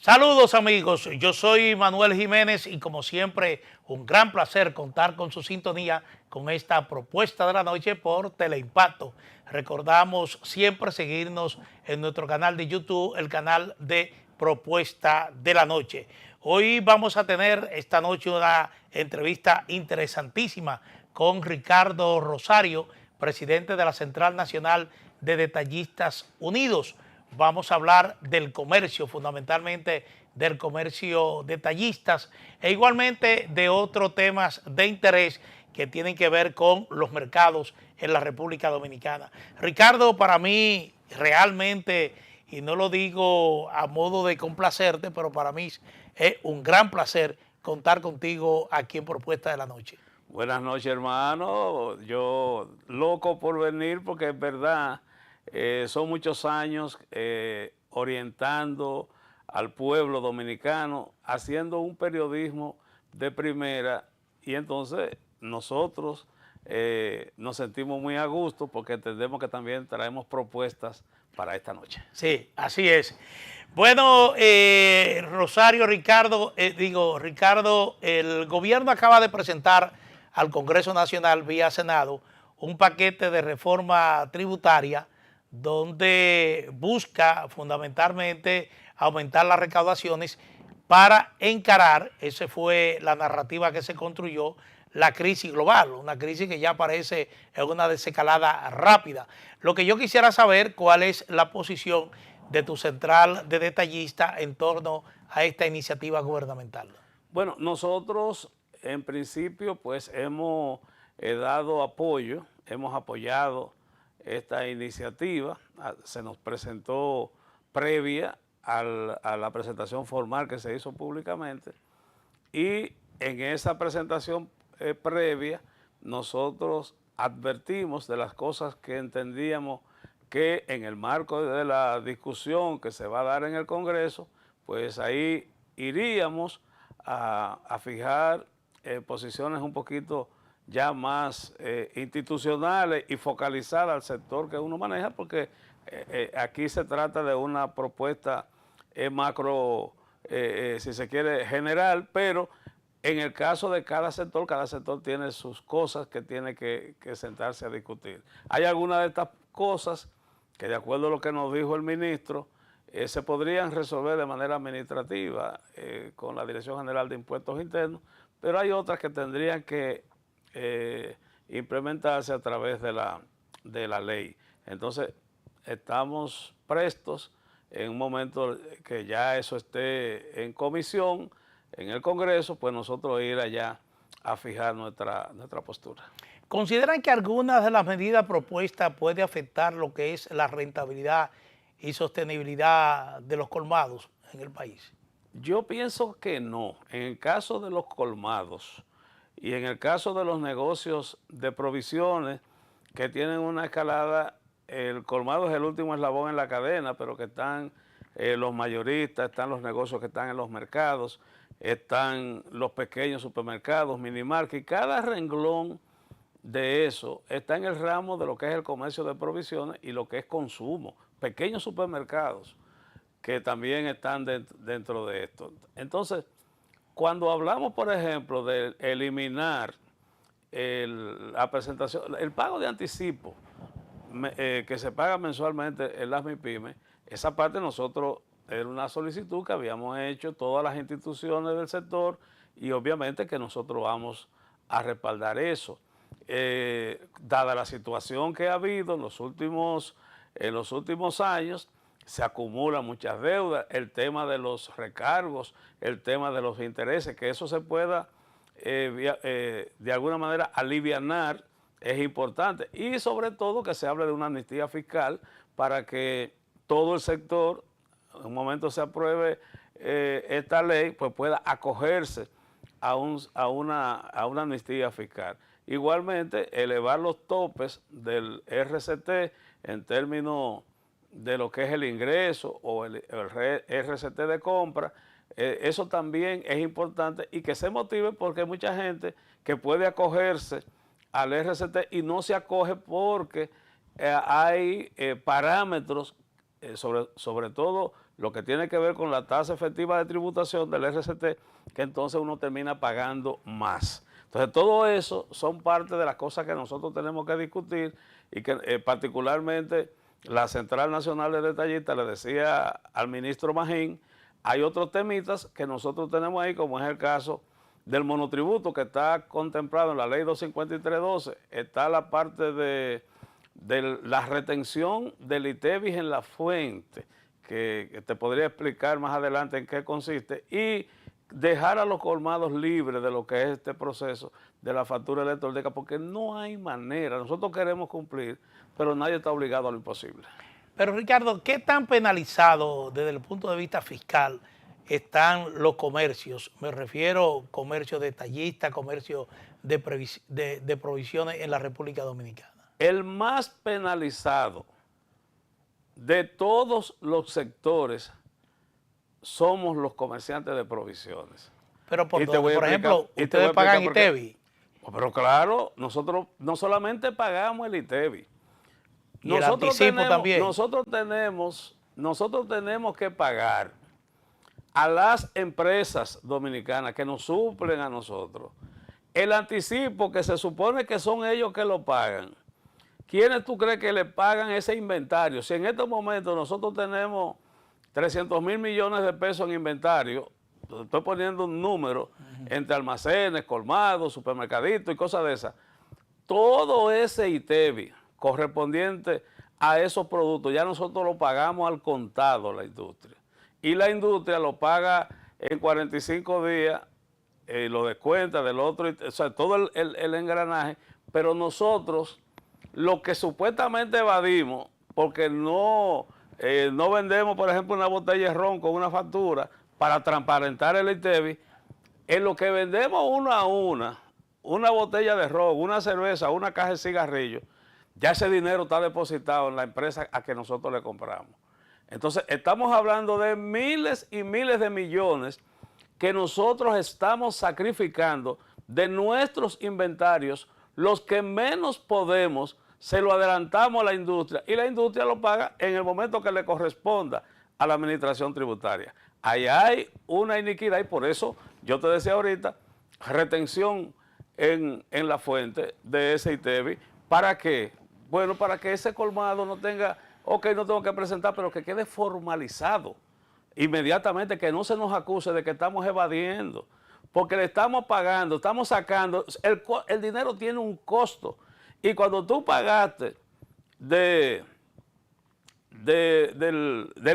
Saludos amigos, yo soy Manuel Jiménez y como siempre un gran placer contar con su sintonía con esta propuesta de la noche por Teleimpacto. Recordamos siempre seguirnos en nuestro canal de YouTube, el canal de Propuesta de la Noche. Hoy vamos a tener esta noche una entrevista interesantísima con Ricardo Rosario, presidente de la Central Nacional de Detallistas Unidos. Vamos a hablar del comercio, fundamentalmente del comercio detallistas e igualmente de otros temas de interés que tienen que ver con los mercados en la República Dominicana. Ricardo, para mí realmente, y no lo digo a modo de complacerte, pero para mí es un gran placer contar contigo aquí en Propuesta de la Noche. Buenas noches, hermano. Yo loco por venir porque es verdad, son muchos años orientando al pueblo dominicano, haciendo un periodismo de primera y entonces nosotros nos sentimos muy a gusto porque entendemos que también traemos propuestas para esta noche. Sí, así es. Bueno, Ricardo, el gobierno acaba de presentar al Congreso Nacional vía Senado un paquete de reforma tributaria donde busca fundamentalmente aumentar las recaudaciones para encarar, esa fue la narrativa que se construyó, la crisis global, una crisis que ya parece en una desescalada rápida. Lo que yo quisiera saber, ¿cuál es la posición de tu central de detallistas en torno a esta iniciativa gubernamental? Bueno, nosotros en principio pues hemos dado apoyo, hemos apoyado esta iniciativa, se nos presentó previa a la presentación formal que se hizo públicamente y en esa presentación previa nosotros advertimos de las cosas que entendíamos que en el marco de la discusión que se va a dar en el Congreso, pues ahí iríamos a fijar posiciones un poquito ya más institucionales y focalizadas al sector que uno maneja, porque aquí se trata de una propuesta macro, si se quiere, general, pero en el caso de cada sector tiene sus cosas que tiene que sentarse a discutir. Hay algunas de estas cosas que, de acuerdo a lo que nos dijo el ministro, se podrían resolver de manera administrativa con la Dirección General de Impuestos Internos, pero hay otras que tendrían que implementarse a través de la ley. Entonces, estamos prestos en un momento que ya eso esté en comisión, en el Congreso, pues nosotros ir allá a fijar nuestra postura. ¿Consideran que algunas de las medidas propuestas puede afectar lo que es la rentabilidad y sostenibilidad de los colmados en el país? Yo pienso que no. En el caso de los colmados y en el caso de los negocios de provisiones que tienen una escalada, el colmado es el último eslabón en la cadena, pero que están los mayoristas, están los negocios que están en los mercados, están los pequeños supermercados, minimarket, y cada renglón de eso está en el ramo de lo que es el comercio de provisiones y lo que es consumo, pequeños supermercados que también están dentro de esto. Entonces, cuando hablamos, por ejemplo, de eliminar la presentación, el pago de anticipo que se paga mensualmente en las MIPYME, esa parte nosotros era una solicitud que habíamos hecho todas las instituciones del sector y obviamente que nosotros vamos a respaldar eso. Dada la situación que ha habido en los últimos años, se acumulan muchas deudas, el tema de los recargos, el tema de los intereses, que eso se pueda de alguna manera alivianar es importante. Y sobre todo que se hable de una amnistía fiscal para que todo el sector, en un momento se apruebe esta ley, pues pueda acogerse a una amnistía fiscal. Igualmente, elevar los topes del RCT en términos de lo que es el ingreso o el RCT de compra, eso también es importante y que se motive porque hay mucha gente que puede acogerse al RCT y no se acoge porque hay parámetros, sobre todo lo que tiene que ver con la tasa efectiva de tributación del RCT, que entonces uno termina pagando más. Entonces, todo eso son parte de las cosas que nosotros tenemos que discutir y que particularmente la Central Nacional de Detallistas le decía al ministro Magín, hay otros temitas que nosotros tenemos ahí, como es el caso del monotributo que está contemplado en la ley 253.12, está la parte de la retención del ITEVIS en la fuente, que te podría explicar más adelante en qué consiste, y dejar a los colmados libres de lo que es este proceso de la factura electrónica, porque no hay manera. Nosotros queremos cumplir, pero nadie está obligado a lo imposible. Pero Ricardo, ¿qué tan penalizado desde el punto de vista fiscal están los comercios? Me refiero comercio detallista, comercio de provisiones en la República Dominicana. El más penalizado de todos los sectores somos los comerciantes de provisiones. Pero por ejemplo, ustedes pagan ITEVIS. Pero claro, nosotros no solamente pagamos el ITEVIS. Y el anticipo también. Nosotros tenemos que pagar a las empresas dominicanas que nos suplen a nosotros el anticipo, que se supone que son ellos que lo pagan. ¿Quiénes tú crees que le pagan ese inventario? Si en estos momentos nosotros tenemos 300.000 millones de pesos en inventario, estoy poniendo un número, entre almacenes, colmados, supermercaditos y cosas de esas, todo ese ITEVIS correspondiente a esos productos, ya nosotros lo pagamos al contado la industria. Y la industria lo paga en 45 días, lo descuenta del otro, o sea, todo el engranaje, pero nosotros, lo que supuestamente evadimos, porque no vendemos, por ejemplo, una botella de ron con una factura para transparentar el ITEVIS, en lo que vendemos una botella de ron, una cerveza, una caja de cigarrillos, ya ese dinero está depositado en la empresa a que nosotros le compramos. Entonces, estamos hablando de miles y miles de millones que nosotros estamos sacrificando de nuestros inventarios, los que menos podemos, se lo adelantamos a la industria y la industria lo paga en el momento que le corresponda a la administración tributaria. Ahí hay una iniquidad y por eso yo te decía ahorita, retención en la fuente de ese ITEVIS. ¿Para qué? Bueno, para que ese colmado no tenga, no tengo que presentar, pero que quede formalizado inmediatamente, que no se nos acuse de que estamos evadiendo, porque le estamos pagando, estamos sacando, el dinero tiene un costo. Y cuando tú pagaste del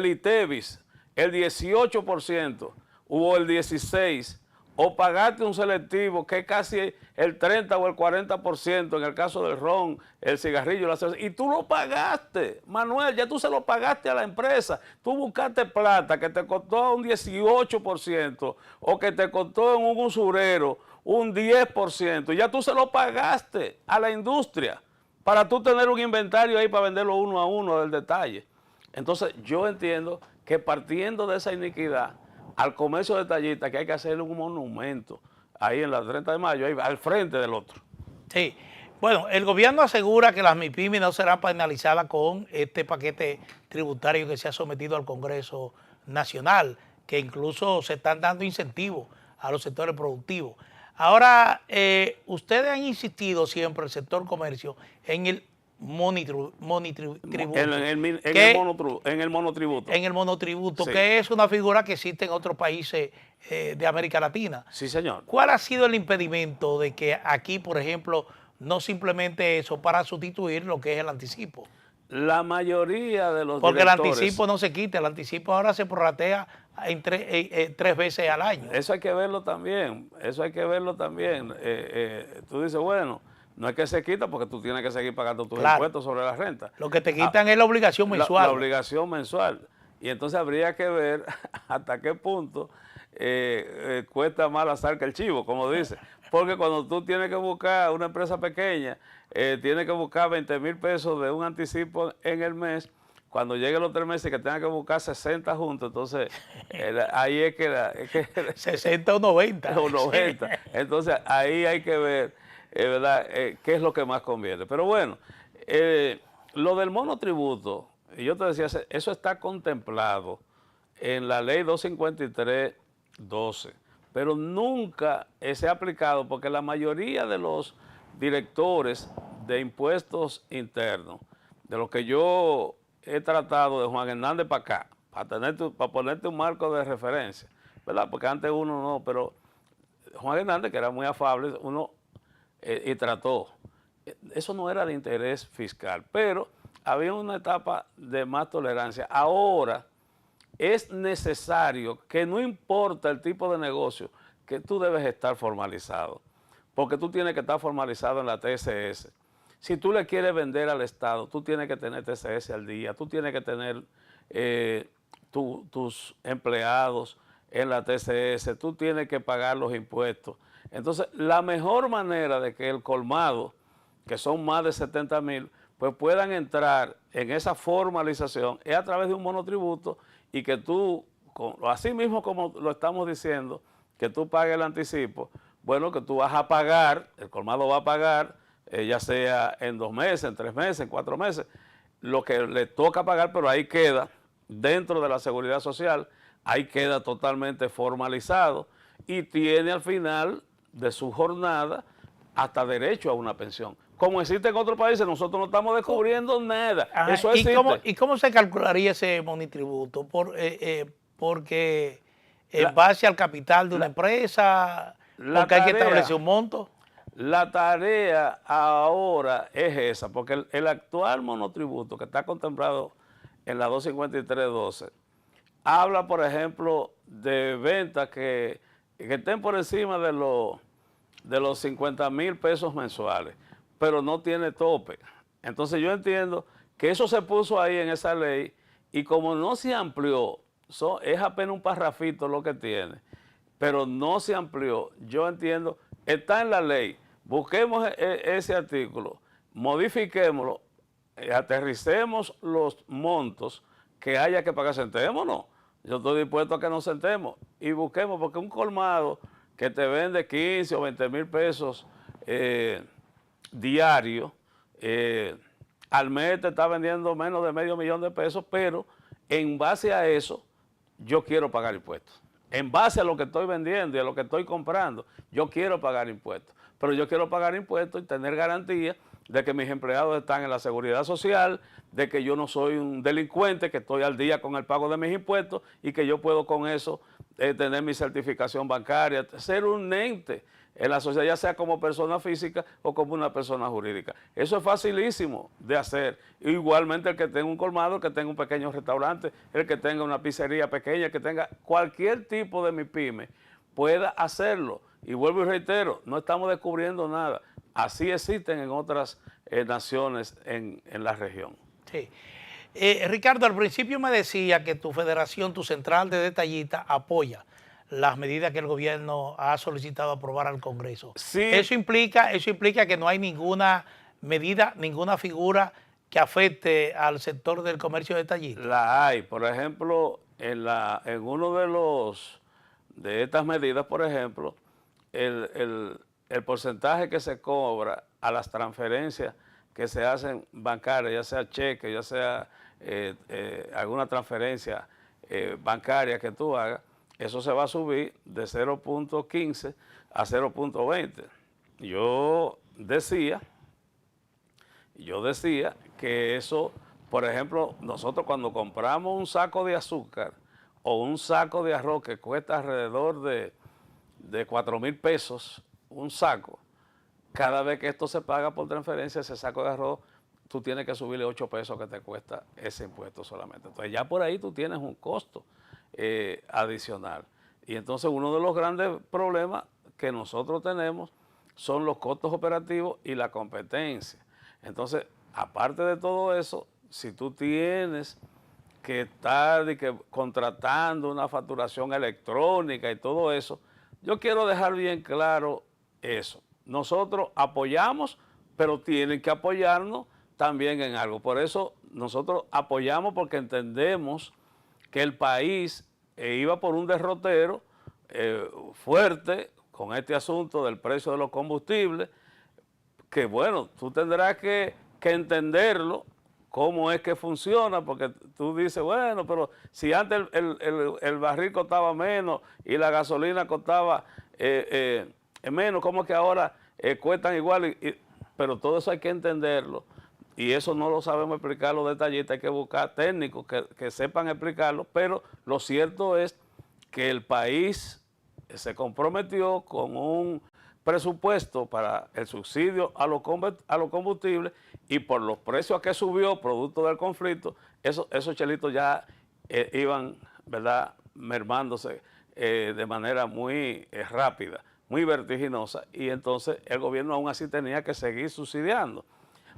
ITEVIS el 18% o el 16%, o pagaste un selectivo que es casi el 30 o el 40% en el caso del ron, el cigarrillo, la cerveza, y tú lo pagaste, Manuel, ya tú se lo pagaste a la empresa, tú buscaste plata que te costó un 18% o que te costó en un usurero un 10%, ya tú se lo pagaste a la industria para tú tener un inventario ahí para venderlo uno a uno del detalle. Entonces yo entiendo que partiendo de esa iniquidad, al comercio detallista, que hay que hacerle un monumento ahí en la 30 de mayo, ahí al frente del otro. Sí. Bueno, el gobierno asegura que las MIPYME no serán penalizadas con este paquete tributario que se ha sometido al Congreso Nacional, que incluso se están dando incentivos a los sectores productivos. Ahora, ustedes han insistido siempre, el sector comercio, en el monotributo. En el monotributo. En el monotributo, Sí. que es una figura que existe en otros países de América Latina. Sí, señor. ¿Cuál ha sido el impedimento de que aquí, por ejemplo, no simplemente eso para sustituir lo que es el anticipo? La mayoría de los Porque directores, el anticipo no se quita, el anticipo ahora se prorratea en 3 veces al año. eso hay que verlo también, tú dices, bueno, no es que se quita porque tú tienes que seguir pagando tus impuestos sobre la renta. Lo que te quitan es la obligación mensual. La obligación mensual. Y entonces habría que ver hasta qué punto cuesta más la sal que el chivo, como dice. Porque cuando tú tienes que buscar una empresa pequeña, tienes que buscar 20,000 pesos de un anticipo en el mes, cuando lleguen los 3 meses que tengas que buscar 60 juntos, entonces ahí es que 60 o 90. O 90. Entonces ahí hay que ver, ¿verdad? Qué es lo que más conviene. Pero bueno, lo del monotributo, yo te decía, eso está contemplado en la ley 253/12, pero nunca se ha aplicado porque la mayoría de los directores de impuestos internos, de lo que yo he tratado de Juan Hernández para acá, para ponerte un marco de referencia, ¿verdad? Porque antes uno no, pero Juan Hernández, que era muy afable, uno y trató. Eso no era de interés fiscal, pero había una etapa de más tolerancia. Ahora es necesario que no importa el tipo de negocio, que tú debes estar formalizado, porque tú tienes que estar formalizado en la TSS. Si tú le quieres vender al Estado, tú tienes que tener TSS al día, tú tienes que tener tus empleados en la TSS, tú tienes que pagar los impuestos. Entonces, la mejor manera de que el colmado, que son más de 70,000, pues puedan entrar en esa formalización es a través de un monotributo y que tú, así mismo como lo estamos diciendo, que tú pagues el anticipo, bueno, que tú vas a pagar, el colmado va a pagar, ya sea en 2 meses, en 3 meses, en 4 meses, lo que le toca pagar, pero ahí queda, dentro de la seguridad social, ahí queda totalmente formalizado y tiene al final de su jornada hasta derecho a una pensión. Como existe en otros países, nosotros no estamos descubriendo nada. Ajá. Eso existe. ¿Y cómo se calcularía ese monotributo? Porque en base al capital de una empresa, porque hay que establecer un monto. La tarea ahora es esa, porque el actual monotributo que está contemplado en la 253/12 habla, por ejemplo, de ventas que estén por encima de los 50,000 pesos mensuales, pero no tiene tope. Entonces yo entiendo que eso se puso ahí en esa ley y como no se amplió, es apenas un parrafito lo que tiene, pero no se amplió, yo entiendo, está en la ley, busquemos ese artículo, modifiquémoslo, aterricemos los montos que haya que pagar, sentémonos. Yo estoy dispuesto a que nos sentemos y busquemos, porque un colmado que te vende 15 o 20,000 pesos diario, al mes te está vendiendo menos de $500,000 pero en base a eso yo quiero pagar impuestos. En base a lo que estoy vendiendo y a lo que estoy comprando, yo quiero pagar impuestos. Pero yo quiero pagar impuestos y tener garantía de que mis empleados están en la seguridad social, de que yo no soy un delincuente, que estoy al día con el pago de mis impuestos y que yo puedo con eso tener mi certificación bancaria, ser un ente en la sociedad, ya sea como persona física o como una persona jurídica. Eso es facilísimo de hacer. Igualmente el que tenga un colmado, el que tenga un pequeño restaurante, el que tenga una pizzería pequeña, el que tenga cualquier tipo de MIPYME, pueda hacerlo. Y vuelvo y reitero, no estamos descubriendo nada. Así existen en otras naciones en la región. Sí. Ricardo, al principio me decía que tu federación, tu central de detallistas, apoya las medidas que el gobierno ha solicitado aprobar al Congreso. Sí. Eso implica que no hay ninguna medida, ninguna figura que afecte al sector del comercio detallista. La hay. Por ejemplo, en uno de estas medidas, por ejemplo, el porcentaje que se cobra a las transferencias que se hacen bancarias, ya sea cheque, ya sea alguna transferencia bancaria que tú hagas, eso se va a subir de 0.15 a 0.20. Yo decía que eso, por ejemplo, nosotros cuando compramos un saco de azúcar o un saco de arroz que cuesta alrededor de 4,000 pesos, un saco, cada vez que esto se paga por transferencia, ese saco de arroz, tú tienes que subirle 8 pesos que te cuesta ese impuesto solamente. Entonces ya por ahí tú tienes un costo adicional. Y entonces uno de los grandes problemas que nosotros tenemos son los costos operativos y la competencia. Entonces, aparte de todo eso, si tú tienes que estar contratando una facturación electrónica y todo eso, yo quiero dejar bien claro eso. Nosotros apoyamos, pero tienen que apoyarnos también en algo. Por eso nosotros apoyamos porque entendemos que el país iba por un derrotero fuerte con este asunto del precio de los combustibles, que bueno, tú tendrás que entenderlo cómo es que funciona, porque tú dices, bueno, pero si antes el barril costaba menos y la gasolina costaba menos, ¿cómo es que ahora cuestan igual? Pero todo eso hay que entenderlo. Y eso no lo sabemos explicar los detallistas, hay que buscar técnicos que sepan explicarlo, pero lo cierto es que el país se comprometió con un presupuesto para el subsidio a los combustibles y por los precios que subió producto del conflicto, esos chelitos ya iban, ¿verdad?, mermándose de manera muy rápida, muy vertiginosa, y entonces el gobierno aún así tenía que seguir subsidiando.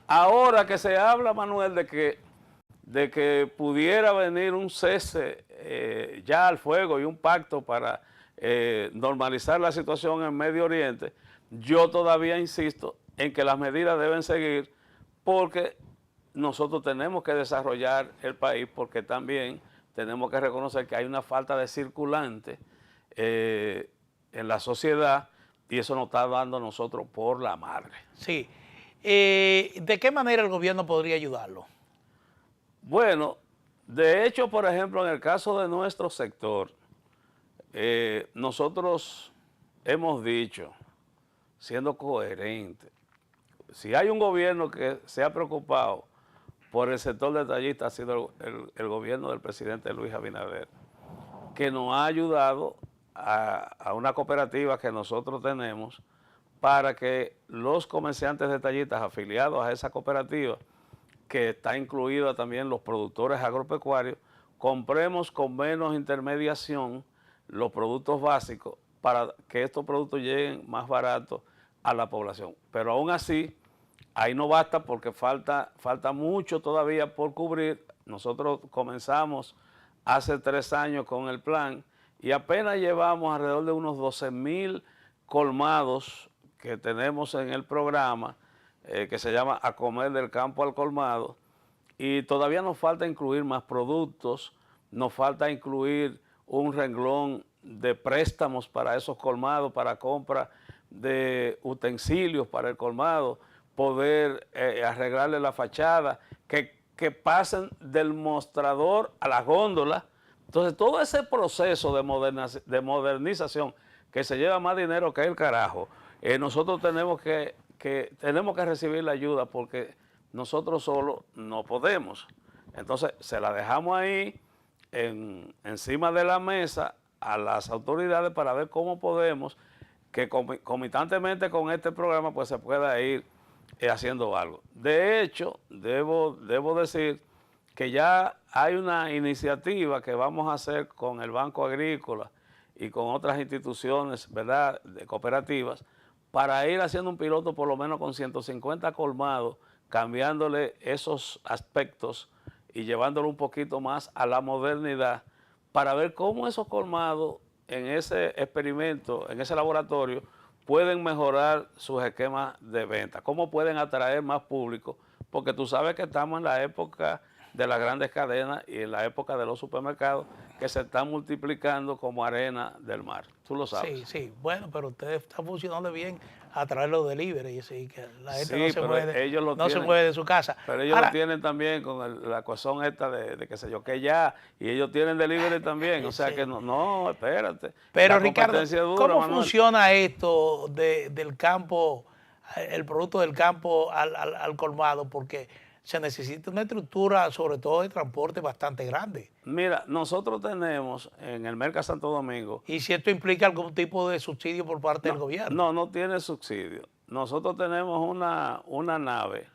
Ahora que se habla, Manuel, de que pudiera venir un cese ya al fuego y un pacto para normalizar la situación en Medio Oriente, yo todavía insisto en que las medidas deben seguir porque nosotros tenemos que desarrollar el país, porque también tenemos que reconocer que hay una falta de circulante en la sociedad y eso nos está dando a nosotros por la madre. Sí. ¿De qué manera el gobierno podría ayudarlo? Bueno, de hecho, por ejemplo, en el caso de nuestro sector, nosotros hemos dicho, siendo coherente, si hay un gobierno que se ha preocupado por el sector detallista, ha sido el gobierno del presidente Luis Abinader, que nos ha ayudado a una cooperativa que nosotros tenemos para que los comerciantes detallistas afiliados a esa cooperativa, que está incluida también los productores agropecuarios, compremos con menos intermediación los productos básicos para que estos productos lleguen más baratos a la población. Pero aún así, ahí no basta porque falta mucho todavía por cubrir. Nosotros comenzamos hace 3 años con el plan y apenas llevamos alrededor de unos 12,000 colmados que tenemos en el programa, que se llama A Comer del Campo al Colmado, y todavía nos falta incluir más productos, nos falta incluir un renglón de préstamos para esos colmados, para compra de utensilios para el colmado, poder arreglarle la fachada, que pasen del mostrador a la góndola. Entonces todo ese proceso de modernización que se lleva más dinero que el carajo, nosotros tenemos que recibir la ayuda porque nosotros solos no podemos. Entonces se la dejamos ahí encima de la mesa a las autoridades para ver cómo podemos que comitantemente con este programa pues se pueda ir haciendo algo. De hecho, debo decir que ya hay una iniciativa que vamos a hacer con el Banco Agrícola y con otras instituciones, ¿verdad?, de cooperativas, para ir haciendo un piloto por lo menos con 150 colmados, cambiándole esos aspectos y llevándolo un poquito más a la modernidad, para ver cómo esos colmados en ese experimento, en ese laboratorio, pueden mejorar sus esquemas de venta, cómo pueden atraer más público, porque tú sabes que estamos en la época de las grandes cadenas y en la época de los supermercados que se están multiplicando como arena del mar. Tú lo sabes. Sí, sí. Bueno, pero ustedes están funcionando bien a través de los delivery, así que la gente Sí, no se mueve de su casa. Pero ellos lo tienen también con la cuestión esta de qué sé yo, que ya, y ellos tienen delivery también, o sea sí. que no, espérate. Pero La Ricardo, competencia es dura, ¿cómo Manuel. funciona esto del campo, el producto del campo al colmado? Porque se necesita una estructura, sobre todo de transporte, bastante grande. Mira, nosotros tenemos en el Merca Santo Domingo... ¿Y si esto implica algún tipo de subsidio por parte del gobierno? No tiene subsidio. Nosotros tenemos una nave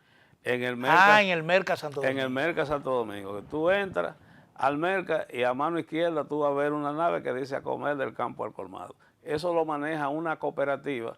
en el Merca... en el Merca Santo Domingo. En el Merca Santo Domingo. Que tú entras al Merca y a mano izquierda tú vas a ver una nave que dice A Comer del Campo al Colmado. Eso lo maneja una cooperativa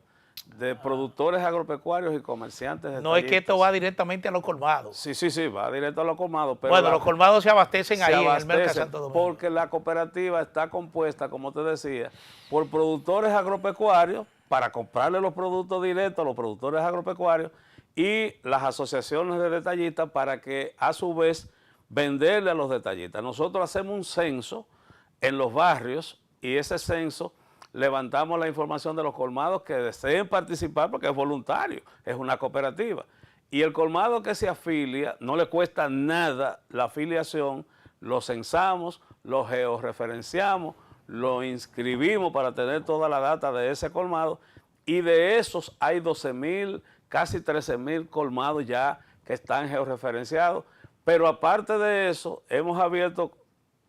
de productores agropecuarios y comerciantes de No es que esto va directamente a los colmados. Sí, va directo a los colmados. Pero bueno, los colmados se abastecen ahí en el Merca Santo Domingo. Porque la cooperativa está compuesta, como te decía, por productores agropecuarios para comprarle los productos directos a los productores agropecuarios y las asociaciones de detallistas para que a su vez venderle a los detallistas. Nosotros hacemos un censo en los barrios y ese censo levantamos la información de los colmados que deseen participar porque es voluntario, es una cooperativa. Y el colmado que se afilia, no le cuesta nada la afiliación, lo censamos, lo georreferenciamos, lo inscribimos para tener toda la data de ese colmado, y de esos hay 12,000, casi 13,000 colmados ya que están georreferenciados. Pero aparte de eso, hemos abierto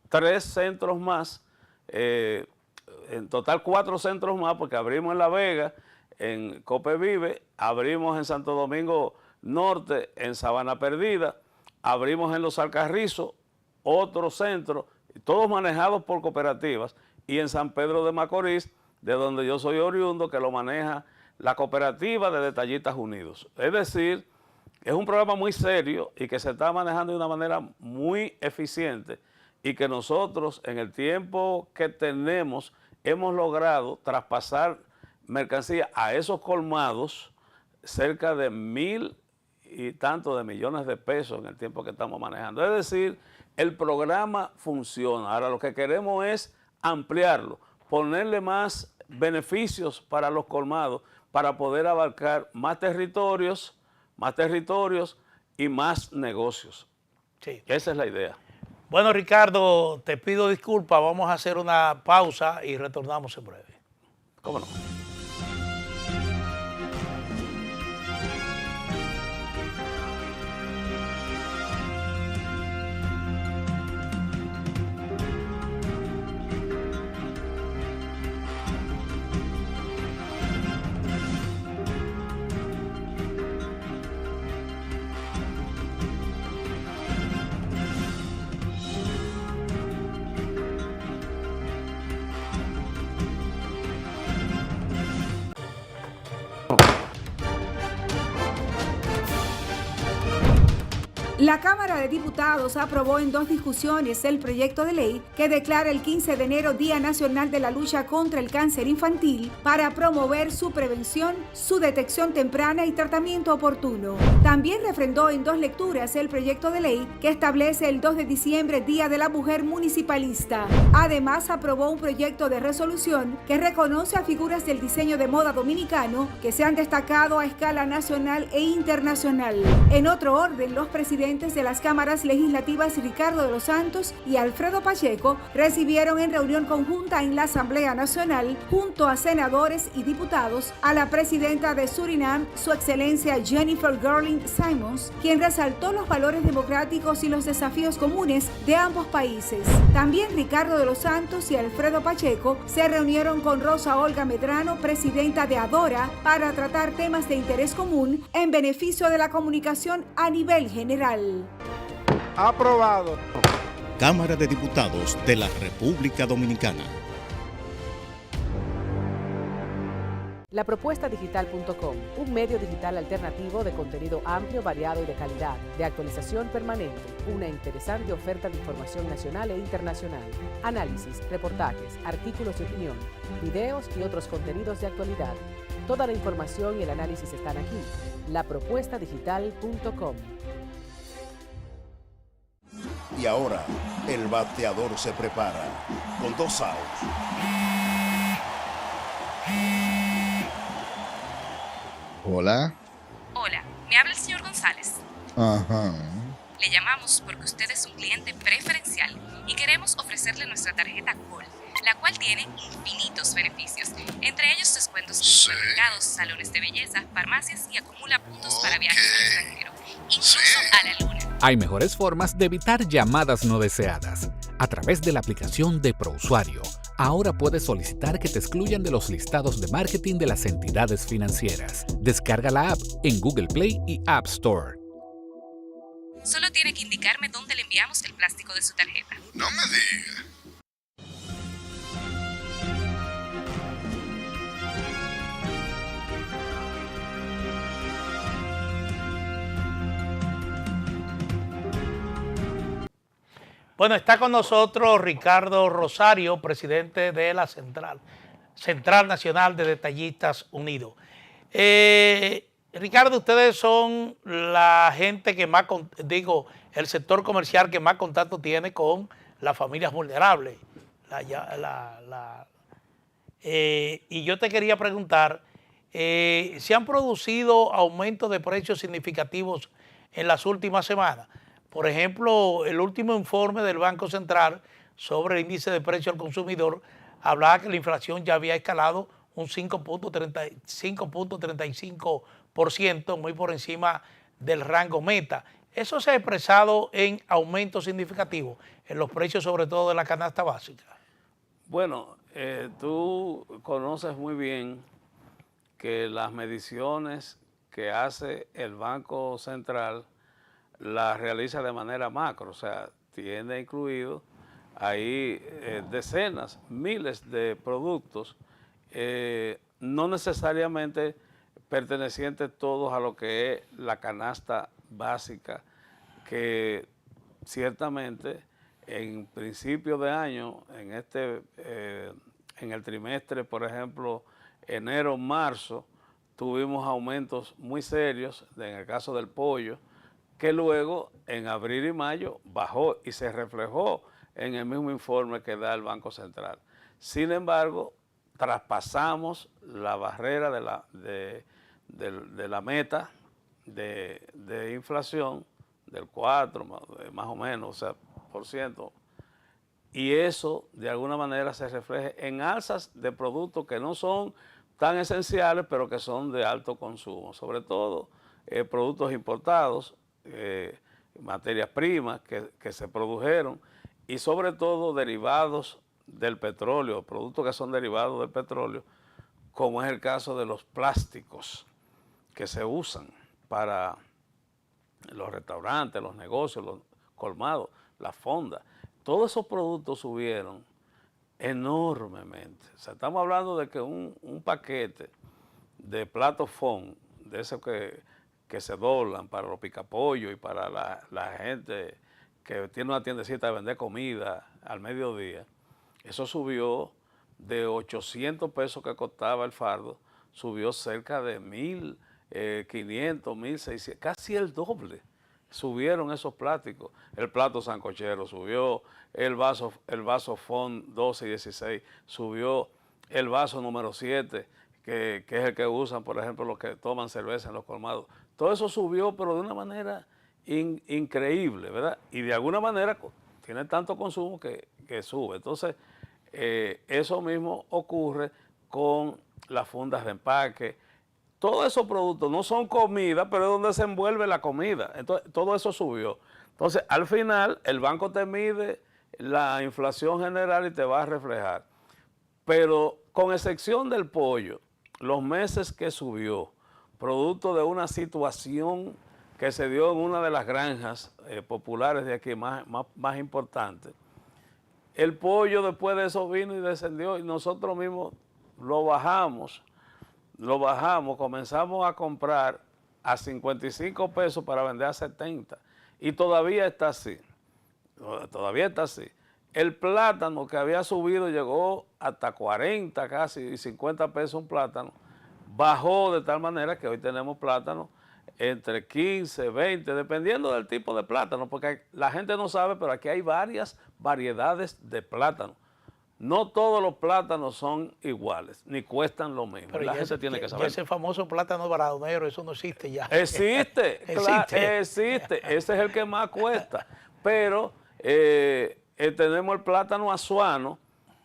3 centros más, en total 4 centros más, porque abrimos en La Vega, en Copevive, abrimos en Santo Domingo Norte, en Sabana Perdida, abrimos en Los Alcarrizos, otro centro, todos manejados por cooperativas, y en San Pedro de Macorís, de donde yo soy oriundo, que lo maneja la cooperativa de Detallistas Unidos. Es decir, es un programa muy serio y que se está manejando de una manera muy eficiente, y que nosotros en el tiempo que tenemos hemos logrado traspasar mercancía a esos colmados cerca de 1,000 y tanto de millones de pesos en el tiempo que estamos manejando. Es decir, el programa funciona. Ahora lo que queremos es ampliarlo, ponerle más beneficios para los colmados para poder abarcar más territorios y más negocios. Sí. Esa es la idea. Bueno, Ricardo, te pido disculpas, vamos a hacer una pausa y retornamos en breve. ¿Cómo no? La Cámara de Diputados aprobó en 2 discusiones el proyecto de ley que declara el 15 de enero Día Nacional de la Lucha contra el Cáncer Infantil para promover su prevención, su detección temprana y tratamiento oportuno. También refrendó en 2 lecturas el proyecto de ley que establece el 2 de diciembre Día de la Mujer Municipalista. Además, aprobó un proyecto de resolución que reconoce a figuras del diseño de moda dominicano que se han destacado a escala nacional e internacional. En otro orden, los presidentes de las cámaras legislativas Ricardo de los Santos y Alfredo Pacheco recibieron en reunión conjunta en la Asamblea Nacional, junto a senadores y diputados, a la presidenta de Surinam, su excelencia Jennifer Gurling Simons, quien resaltó los valores democráticos y los desafíos comunes de ambos países. También Ricardo de los Santos y Alfredo Pacheco se reunieron con Rosa Olga Medrano, presidenta de ADORA, para tratar temas de interés común en beneficio de la comunicación a nivel general. Aprobado. Cámara de Diputados de la República Dominicana. Lapropuestadigital.com, un medio digital alternativo de contenido amplio, variado y de calidad, de actualización permanente, una interesante oferta de información nacional e internacional, análisis, reportajes, artículos de opinión, videos y otros contenidos de actualidad. Toda la información y el análisis están aquí. Lapropuestadigital.com. Y ahora, el bateador se prepara con 2 outs. Hola. Hola, me habla el señor González. Ajá. Le llamamos porque usted es un cliente preferencial y queremos ofrecerle nuestra tarjeta Gold, la cual tiene infinitos beneficios, entre ellos descuentos en supermercados, salones de belleza, farmacias y acumula puntos para viajes al extranjero, incluso a la luna. Hay mejores formas de evitar llamadas no deseadas. A través de la aplicación de ProUsuario, ahora puedes solicitar que te excluyan de los listados de marketing de las entidades financieras. Descarga la app en Google Play y App Store. Solo tiene que indicarme dónde le enviamos el plástico de su tarjeta. No me digas. Bueno, está con nosotros Ricardo Rosario, presidente de la Central Nacional de Detallistas Unidos. Ricardo, ustedes son la gente que más, el sector comercial que más contacto tiene con las familias vulnerables. Y yo te quería preguntar, se han producido aumentos de precios significativos en las últimas semanas. Por ejemplo, el último informe del Banco Central sobre el índice de precio al consumidor hablaba que la inflación ya había escalado un 5.35%, muy por encima del rango meta. Eso se ha expresado en aumentos significativos en los precios, sobre todo de la canasta básica. Bueno, tú conoces muy bien que las mediciones que hace el Banco Central las realiza de manera macro, o sea, tiene incluido ahí decenas, miles de productos, no necesariamente pertenecientes todos a lo que es la canasta básica, que ciertamente en principio de año, en el trimestre, por ejemplo, enero-marzo, tuvimos aumentos muy serios, en el caso del pollo, que luego en abril y mayo bajó y se reflejó en el mismo informe que da el Banco Central. Sin embargo, traspasamos la barrera de la meta de inflación del 4 más o menos, o sea, por ciento, y eso de alguna manera se refleja en alzas de productos que no son tan esenciales, pero que son de alto consumo, sobre todo productos importados, materias primas que se produjeron y sobre todo derivados del petróleo, productos que son derivados del petróleo, como es el caso de los plásticos que se usan para los restaurantes, los negocios, los colmados, las fondas. Todos esos productos subieron enormemente. O sea, estamos hablando de que un paquete de platos FON, de esos que se doblan para los picapollos y para la gente que tiene una tiendecita de vender comida al mediodía, eso subió de 800 pesos que costaba el fardo, subió cerca de 1.500, 1.600, casi el doble. Subieron esos plásticos. El plato sancochero subió, el vaso FON 12 y 16 subió, el vaso número 7, que es el que usan, por ejemplo, los que toman cerveza en los colmados. Todo eso subió, pero de una manera increíble, ¿verdad? Y de alguna manera tiene tanto consumo que sube. Entonces, eso mismo ocurre con las fundas de empaque. Todos esos productos no son comida, pero es donde se envuelve la comida. Entonces, todo eso subió. Entonces, al final, el banco te mide la inflación general y te va a reflejar. Pero con excepción del pollo, los meses que subió, producto de una situación que se dio en una de las granjas populares de aquí más importantes, el pollo después de eso vino y descendió y nosotros mismos lo bajamos, comenzamos a comprar a 55 pesos para vender a 70 y todavía está así, El plátano que había subido llegó hasta 40 casi 50 pesos un plátano, bajó de tal manera que hoy tenemos plátano entre 15, 20, dependiendo del tipo de plátano, porque la gente no sabe, pero aquí hay varias variedades de plátano. No todos los plátanos son iguales, ni cuestan lo mismo. Pero la gente tiene que saber. Ese famoso plátano baradonero, eso no existe ya. Existe, existe. Ese es el que más cuesta. Pero tenemos el plátano azuano,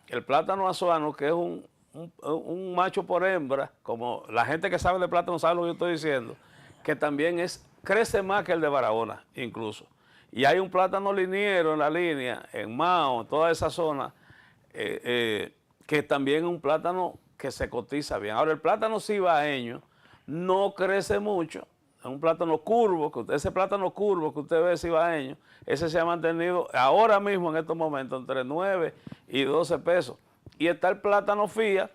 que es un macho por hembra, como la gente que sabe de plátano sabe lo que yo estoy diciendo, que también crece más que el de Barahona, incluso. Y hay un plátano liniero en la línea, en Mao, en toda esa zona, que también es un plátano que se cotiza bien. Ahora, el plátano cibaeño no crece mucho, es un plátano curvo, ese plátano curvo que usted ve cibaeño, ese se ha mantenido ahora mismo en estos momentos entre 9 y 12 pesos. Y está el plátano fía,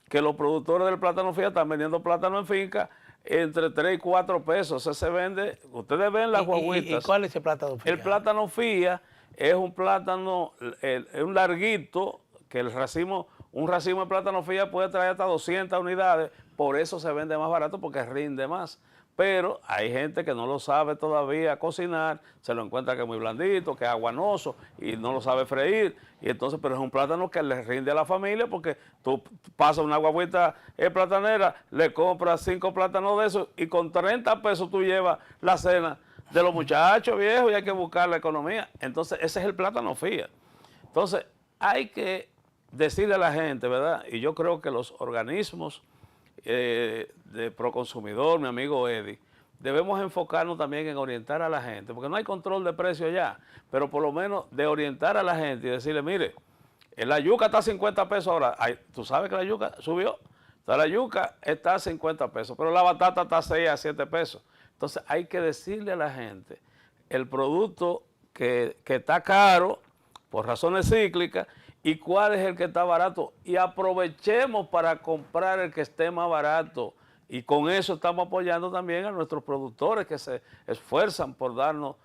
que los productores del plátano fía están vendiendo plátano en finca entre 3 y 4 pesos. Ese se vende, ustedes ven las guaguitas. ¿Y cuál es ese plátano fía? El plátano fía es un plátano, es un larguito, que un racimo de plátano fía puede traer hasta 200 unidades, por eso se vende más barato porque rinde más. pero hay gente que no lo sabe todavía cocinar, se lo encuentra que es muy blandito, que es aguanoso y no lo sabe freír, y entonces, pero es un plátano que le rinde a la familia porque tú pasas una guagüita platanera, le compras 5 plátanos de esos y con 30 pesos tú llevas la cena de los muchachos viejos y hay que buscar la economía. Entonces, ese es el plátano Fiat. Entonces, hay que decirle a la gente, ¿verdad? Y yo creo que los organismos de Proconsumidor, mi amigo Eddie, debemos enfocarnos también en orientar a la gente, porque no hay control de precios ya, pero por lo menos de orientar a la gente y decirle, mire, la yuca está a 50 pesos ahora. Ay, tú sabes que la yuca subió. Entonces, la yuca está a 50 pesos, pero la batata está a 6 a 7 pesos. Entonces hay que decirle a la gente el producto que está caro por razones cíclicas y cuál es el que está barato. Y aprovechemos para comprar el que esté más barato. Y con eso estamos apoyando también a nuestros productores que se esfuerzan por darnos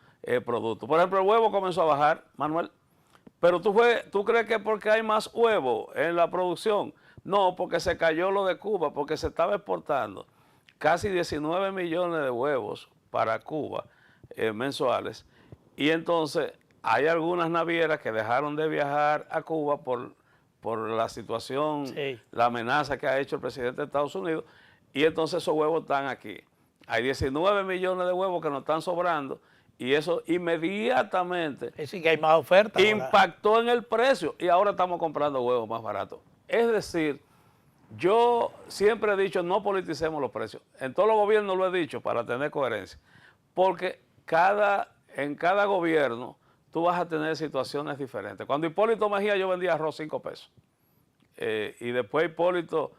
productos. Por ejemplo, el huevo comenzó a bajar, Manuel. Pero tú crees que porque hay más huevo en la producción. No, porque se cayó lo de Cuba, porque se estaba exportando casi 19 millones de huevos para Cuba mensuales. Y entonces hay algunas navieras que dejaron de viajar a Cuba por la situación, sí, la amenaza que ha hecho el presidente de Estados Unidos. Y entonces esos huevos están aquí. Hay 19 millones de huevos que nos están sobrando y eso inmediatamente es decir, que hay más oferta, impactó en el precio y ahora estamos comprando huevos más baratos. Es decir, yo siempre he dicho, no politicemos los precios. En todos los gobiernos lo he dicho para tener coherencia. Porque en cada gobierno tú vas a tener situaciones diferentes. Cuando Hipólito Mejía yo vendía arroz 5 pesos. Y después Hipólito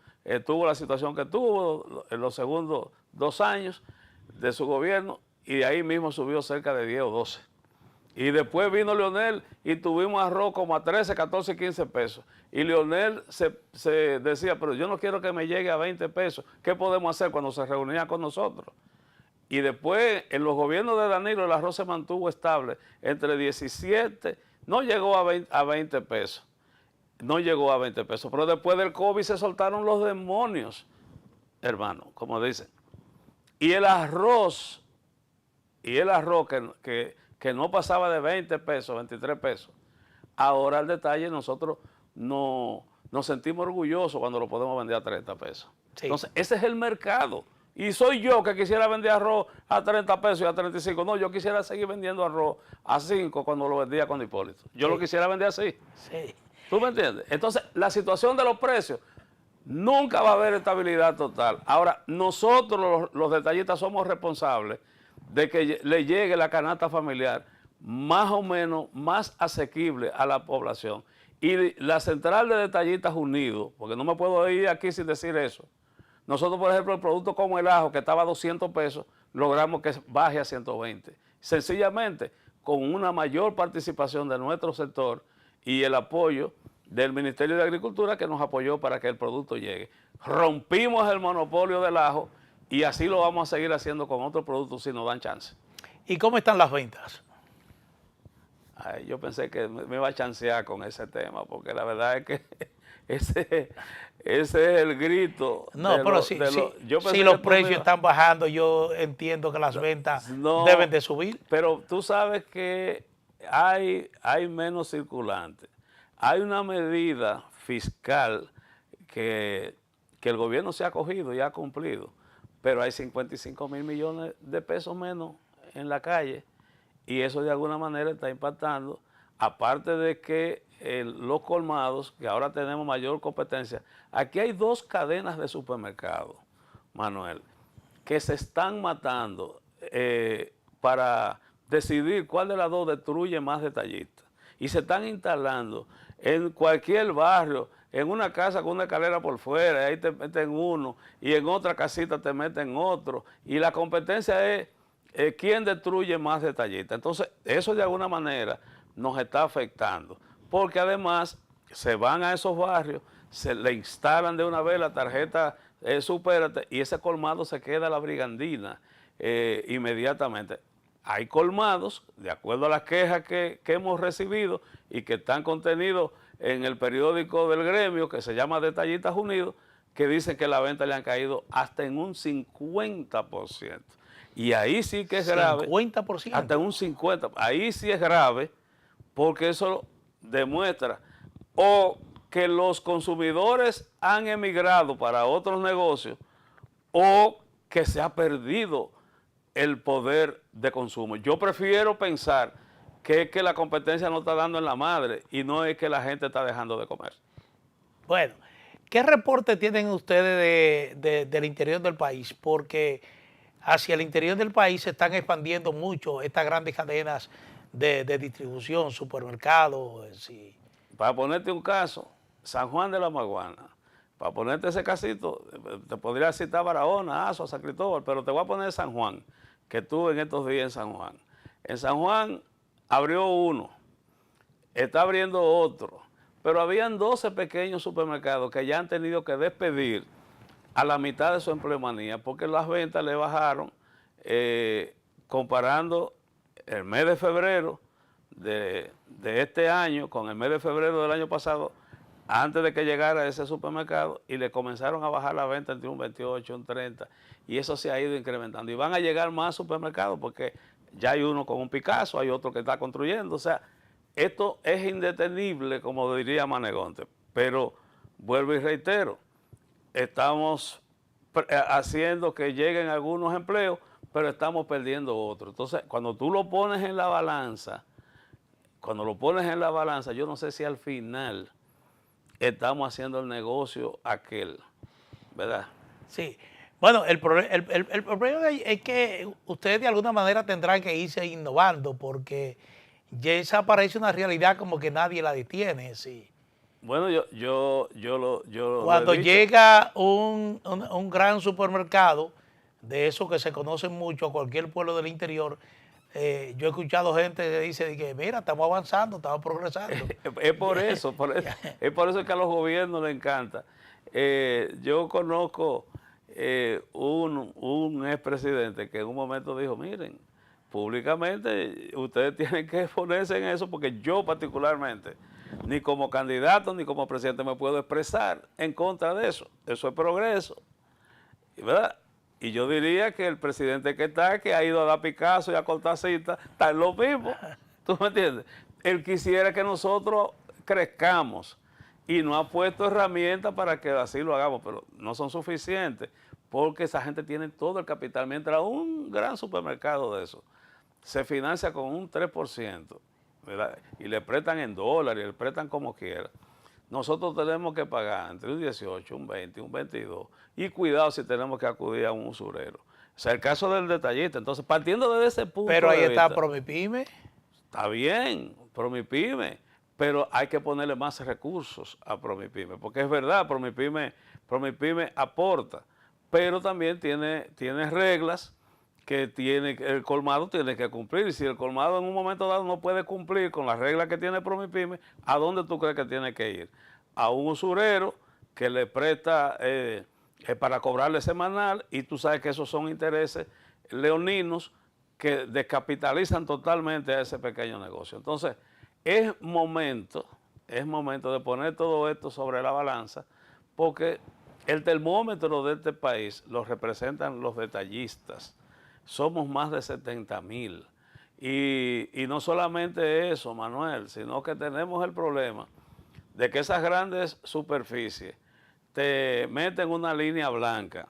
tuvo la situación que tuvo en los segundos 2 años de su gobierno y de ahí mismo subió cerca de 10 o 12. Y después vino Leonel y tuvimos arroz como a 13, 14, 15 pesos. Y Leonel se decía, pero yo no quiero que me llegue a 20 pesos. ¿Qué podemos hacer cuando se reunía con nosotros? Y después, en los gobiernos de Danilo, el arroz se mantuvo estable entre 17, no llegó a 20 pesos. No llegó a 20 pesos. Pero después del COVID se soltaron los demonios, hermano, como dicen. Y el arroz que no pasaba de 20 pesos, 23 pesos. Ahora el detalle, nosotros nos sentimos orgullosos cuando lo podemos vender a 30 pesos. Sí. Entonces, ese es el mercado. Y soy yo que quisiera vender arroz a 30 pesos y a 35. No, yo quisiera seguir vendiendo arroz a 5 cuando lo vendía con Hipólito. Yo lo quisiera vender así. Sí. ¿Tú me entiendes? Entonces, la situación de los precios, nunca va a haber estabilidad total. Ahora, nosotros los detallistas somos responsables de que le llegue la canasta familiar más o menos más asequible a la población. Y la Central de Detallistas Unidos, porque no me puedo ir aquí sin decir eso, nosotros, por ejemplo, el producto como el ajo, que estaba a 200 pesos, logramos que baje a 120. Sencillamente, con una mayor participación de nuestro sector y el apoyo del Ministerio de Agricultura que nos apoyó para que el producto llegue. Rompimos el monopolio del ajo y así lo vamos a seguir haciendo con otros productos si nos dan chance. ¿Y cómo están las ventas? Ay, yo pensé que me iba a chancear con ese tema, porque la verdad es que ese es el grito. No, pero si los precios están bajando, yo entiendo que las ventas deben de subir. Pero tú sabes que hay menos circulantes. Hay una medida fiscal que el gobierno se ha cogido y ha cumplido, pero hay 55 mil millones de pesos menos en la calle y eso de alguna manera está impactando, aparte de que los colmados, que ahora tenemos mayor competencia. Aquí hay 2 cadenas de supermercados, Manuel, que se están matando para decidir cuál de las 2 destruye más detallistas. Y se están instalando en cualquier barrio, en una casa con una escalera por fuera, ahí te meten uno, y en otra casita te meten otro. Y la competencia es quién destruye más detallistas. Entonces, eso de alguna manera nos está afectando. Porque además se van a esos barrios, se le instalan de una vez la tarjeta Supérate y ese colmado se queda a la brigandina inmediatamente. Hay colmados, de acuerdo a las quejas que hemos recibido y que están contenidos en el periódico del gremio que se llama Detallistas Unidos, que dicen que la venta le han caído hasta en un 50%. Y ahí sí que es grave. 50%. Hasta un 50%. Ahí sí es grave porque eso demuestra o que los consumidores han emigrado para otros negocios o que se ha perdido el poder de consumo. Yo prefiero pensar que es que la competencia no está dando en la madre y no es que la gente está dejando de comer. Bueno, ¿qué reporte tienen ustedes del interior del país? Porque hacia el interior del país se están expandiendo mucho estas grandes cadenas de distribución, supermercados. Sí. Para ponerte un caso, San Juan de la Maguana, para ponerte ese casito, te podría citar Barahona, Azua, San Cristóbal, pero te voy a poner San Juan, que estuve en estos días en San Juan. En San Juan abrió uno, está abriendo otro, pero habían 12 pequeños supermercados que ya han tenido que despedir a la mitad de su empleomanía porque las ventas le bajaron comparando el mes de febrero de este año con el mes de febrero del año pasado, antes de que llegara ese supermercado, y le comenzaron a bajar la venta entre un 28, un 30, y eso se ha ido incrementando. Y van a llegar más supermercados porque ya hay uno con un Picasso, hay otro que está construyendo. O sea, esto es indetenible, como diría Manegonte. Pero vuelvo y reitero, estamos haciendo que lleguen algunos empleos, pero estamos perdiendo otros. Entonces, cuando tú lo pones en la balanza, yo no sé si al final estamos haciendo el negocio aquel, ¿verdad? Sí. Bueno, el problema es que ustedes de alguna manera tendrán que irse innovando porque ya esa parece una realidad como que nadie la detiene, sí. Bueno, yo cuando llega un gran supermercado, de esos que se conocen mucho a cualquier pueblo del interior, yo he escuchado gente que dice que mira, estamos avanzando, estamos progresando. Es por eso que a los gobiernos les encanta. Yo conozco un expresidente que en un momento dijo, miren, públicamente ustedes tienen que ponerse en eso porque yo particularmente, ni como candidato ni como presidente me puedo expresar en contra de eso. Eso es progreso, ¿verdad? Y yo diría que el presidente que ha ido a dar Picasso y a cortar citas, está en lo mismo. ¿Tú me entiendes? Él quisiera que nosotros crezcamos y no ha puesto herramientas para que así lo hagamos, pero no son suficientes porque esa gente tiene todo el capital. Mientras un gran supermercado de eso se financia con un 3%, ¿verdad? Y le prestan en dólares, le prestan como quiera. Nosotros tenemos que pagar entre un 18, un 20, un 22. Y cuidado si tenemos que acudir a un usurero. O sea, el caso del detallista. Entonces, partiendo de ese punto pero ahí de está vista, Promipyme. Está bien, Promipyme. Pero hay que ponerle más recursos a Promipyme. Porque es verdad, Promipyme aporta. Pero también tiene reglas que el colmado tiene que cumplir. Y si el colmado en un momento dado no puede cumplir con las reglas que tiene Promipyme, ¿a dónde tú crees que tiene que ir? A un usurero que le presta para cobrarle semanal, y tú sabes que esos son intereses leoninos que descapitalizan totalmente a ese pequeño negocio. Entonces, es momento de poner todo esto sobre la balanza, porque el termómetro de este país lo representan los detallistas. Somos más de 70,000. Y no solamente eso, Manuel, sino que tenemos el problema de que esas grandes superficies te meten una línea blanca,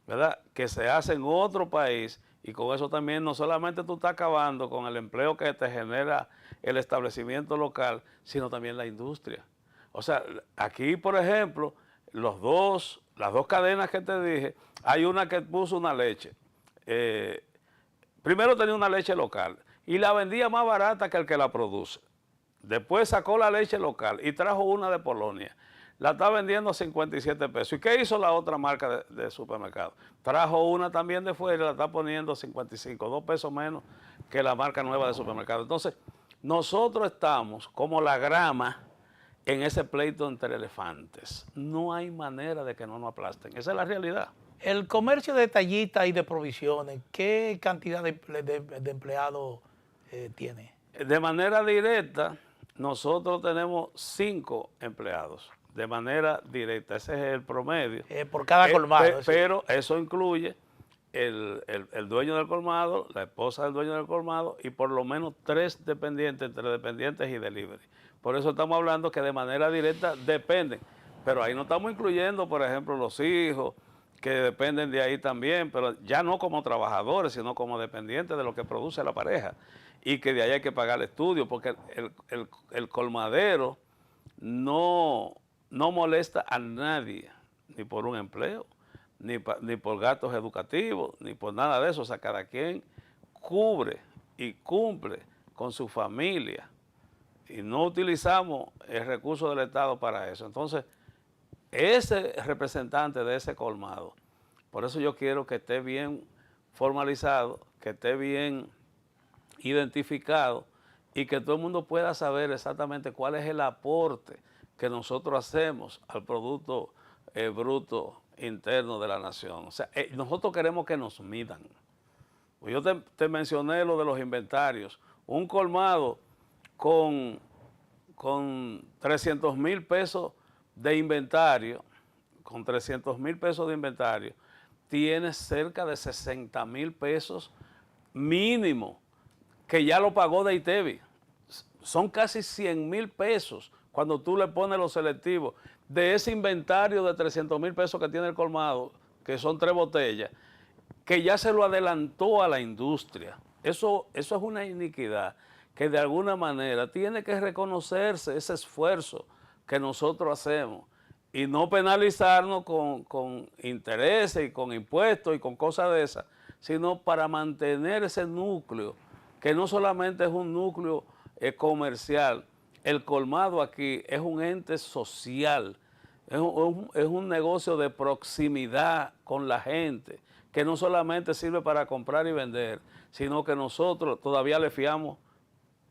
¿verdad? Que se hace en otro país, y con eso también no solamente tú estás acabando con el empleo que te genera el establecimiento local, sino también la industria. O sea, aquí, por ejemplo, las dos cadenas que te dije, hay una que puso una leche. Primero tenía una leche local y la vendía más barata que el que la produce. Después sacó la leche local y trajo una de Polonia. La está vendiendo a 57 pesos. ¿Y qué hizo la otra marca de supermercado? Trajo una también de fuera y la está poniendo a 55, 2 pesos menos que la marca nueva de supermercado. Entonces, nosotros estamos como la grama en ese pleito entre elefantes. No hay manera de que no nos aplasten. Esa es la realidad. El comercio de detallistas y de provisiones, ¿qué cantidad de empleados tiene? De manera directa, nosotros tenemos 5 empleados. De manera directa, ese es el promedio. Por cada colmado. Pero eso incluye el dueño del colmado, la esposa del dueño del colmado y por lo menos 3 dependientes, entre dependientes y delivery. Por eso estamos hablando que de manera directa dependen, pero ahí no estamos incluyendo, por ejemplo, los hijos, que dependen de ahí también, pero ya no como trabajadores, sino como dependientes de lo que produce la pareja, y que de ahí hay que pagar el estudio, porque el colmadero no molesta a nadie, ni por un empleo, ni por gastos educativos, ni por nada de eso. O sea, cada quien cubre y cumple con su familia, y no utilizamos el recurso del Estado para eso. Entonces, ese representante de ese colmado, por eso yo quiero que esté bien formalizado, que esté bien identificado y que todo el mundo pueda saber exactamente cuál es el aporte que nosotros hacemos al Producto Bruto Interno de la nación. O sea, nosotros queremos que nos midan. Pues yo te mencioné lo de los inventarios. Un colmado con 300,000 pesos de inventario, tiene cerca de 60,000 pesos mínimo, que ya lo pagó de ITEVI. Son casi 100,000 pesos cuando tú le pones los selectivos de ese inventario de 300,000 pesos que tiene el colmado, que son 3 botellas, que ya se lo adelantó a la industria. Eso es una iniquidad que de alguna manera tiene que reconocerse ese esfuerzo que nosotros hacemos y no penalizarnos con intereses y con impuestos y con cosas de esas, sino para mantener ese núcleo, que no solamente es un núcleo comercial. El colmado aquí es un ente social, es un negocio de proximidad con la gente, que no solamente sirve para comprar y vender, sino que nosotros todavía le fiamos.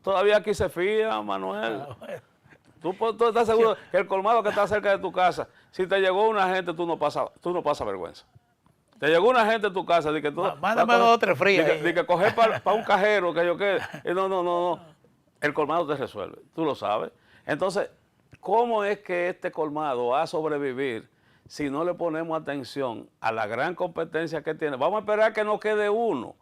Todavía aquí se fía, Manuel. Tú estás seguro que el colmado que está cerca de tu casa, si te llegó una gente, tú no pasas vergüenza. Te llegó una gente a tu casa, de que tú... Mándame 2 o 3 frías. De que coger para un cajero, que yo quede. No. El colmado te resuelve, tú lo sabes. Entonces, ¿cómo es que este colmado va a sobrevivir si no le ponemos atención a la gran competencia que tiene? Vamos a esperar que no quede uno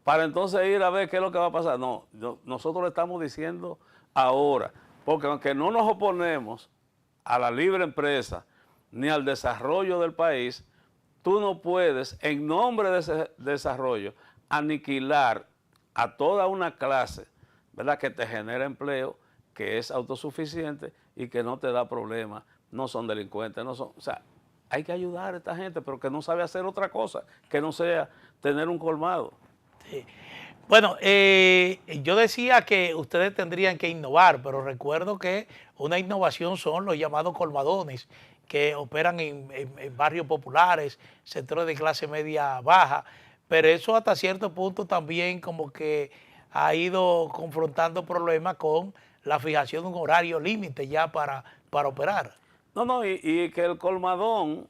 para entonces ir a ver qué es lo que va a pasar. No, nosotros le estamos diciendo ahora, porque aunque no nos oponemos a la libre empresa ni al desarrollo del país, tú no puedes, en nombre de ese desarrollo, aniquilar a toda una clase, ¿verdad?, que te genera empleo, que es autosuficiente y que no te da problemas, no son delincuentes, o sea, hay que ayudar a esta gente, pero que no sabe hacer otra cosa, que no sea tener un colmado. Sí. Bueno, yo decía que ustedes tendrían que innovar, pero recuerdo que una innovación son los llamados colmadones, que operan en barrios populares, sectores de clase media baja, pero eso hasta cierto punto también como que ha ido confrontando problemas con la fijación de un horario límite ya para operar. Y que el colmadón,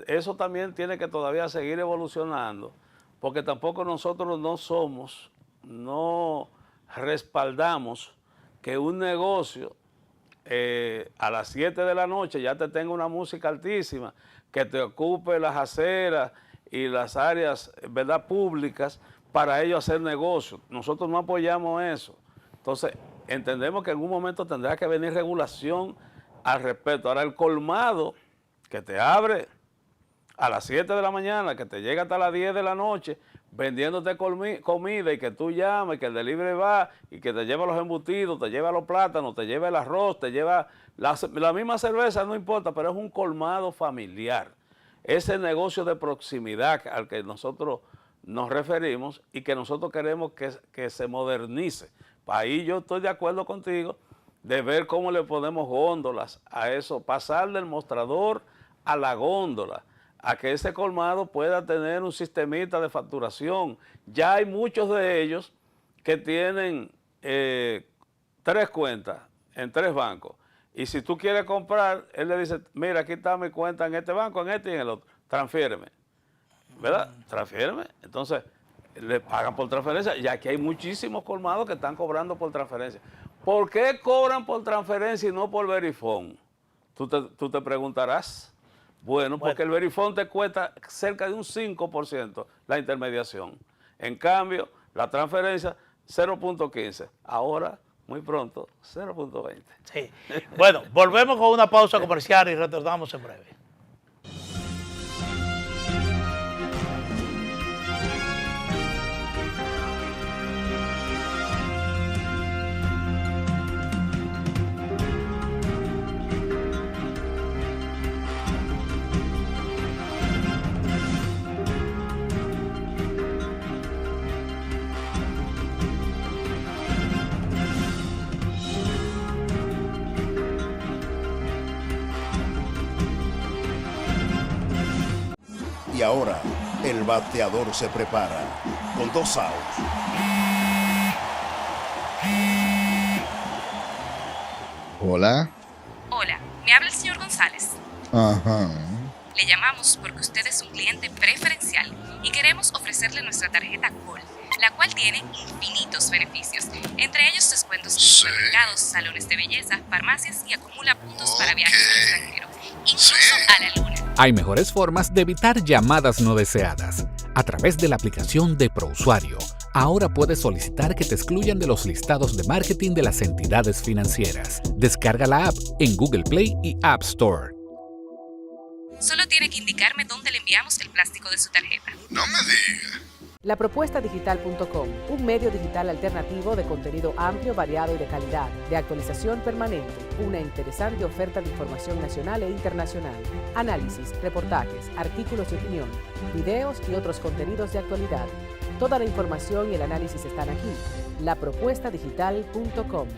eso también tiene que todavía seguir evolucionando, porque tampoco nosotros no respaldamos que un negocio a las 7 de la noche ya te tenga una música altísima, que te ocupe las aceras y las áreas, ¿verdad?, públicas para ellos hacer negocio. Nosotros no apoyamos eso. Entonces, entendemos que en un momento tendrá que venir regulación al respecto. Ahora, el colmado que te abre a las 7 de la mañana, que te llega hasta las 10 de la noche, vendiéndote comida y que tú llames, que el delivery va y que te lleva los embutidos, te lleva los plátanos, te lleva el arroz, te lleva la misma cerveza, no importa, pero es un colmado familiar. Ese negocio de proximidad al que nosotros nos referimos y que nosotros queremos que se modernice. Ahí yo estoy de acuerdo contigo de ver cómo le ponemos góndolas a eso, pasar del mostrador a la góndola, a que ese colmado pueda tener un sistemita de facturación. Ya hay muchos de ellos que tienen 3 cuentas en 3 bancos. Y si tú quieres comprar, él le dice, mira, aquí está mi cuenta en este banco, en este y en el otro, transfiéreme. ¿Verdad? Transfiéreme. Entonces, le pagan por transferencia. Y aquí hay muchísimos colmados que están cobrando por transferencia. ¿Por qué cobran por transferencia y no por verifone? Tú te preguntarás. Bueno, porque el Verifone te cuesta cerca de un 5% la intermediación. En cambio, la transferencia 0.15. Ahora, muy pronto, 0.20. Sí. Bueno, volvemos con una pausa comercial y retornamos en breve. Y ahora, el bateador se prepara con 2 outs. Hola. Hola, me habla el señor González. Ajá. Le llamamos porque usted es un cliente preferencial y queremos ofrecerle nuestra tarjeta Gol, la cual tiene infinitos beneficios, entre ellos descuentos en supermercados, salones de belleza, farmacias y acumula puntos para viajes al extranjero, incluso a la luna. Hay mejores formas de evitar llamadas no deseadas. A través de la aplicación de ProUsuario, ahora puedes solicitar que te excluyan de los listados de marketing de las entidades financieras. Descarga la app en Google Play y App Store. Solo tiene que indicarme dónde le enviamos el plástico de su tarjeta. No me diga. Lapropuestadigital.com, un medio digital alternativo de contenido amplio, variado y de calidad, de actualización permanente, una interesante oferta de información nacional e internacional, análisis, reportajes, artículos de opinión, videos y otros contenidos de actualidad. Toda la información y el análisis están aquí. Lapropuestadigital.com.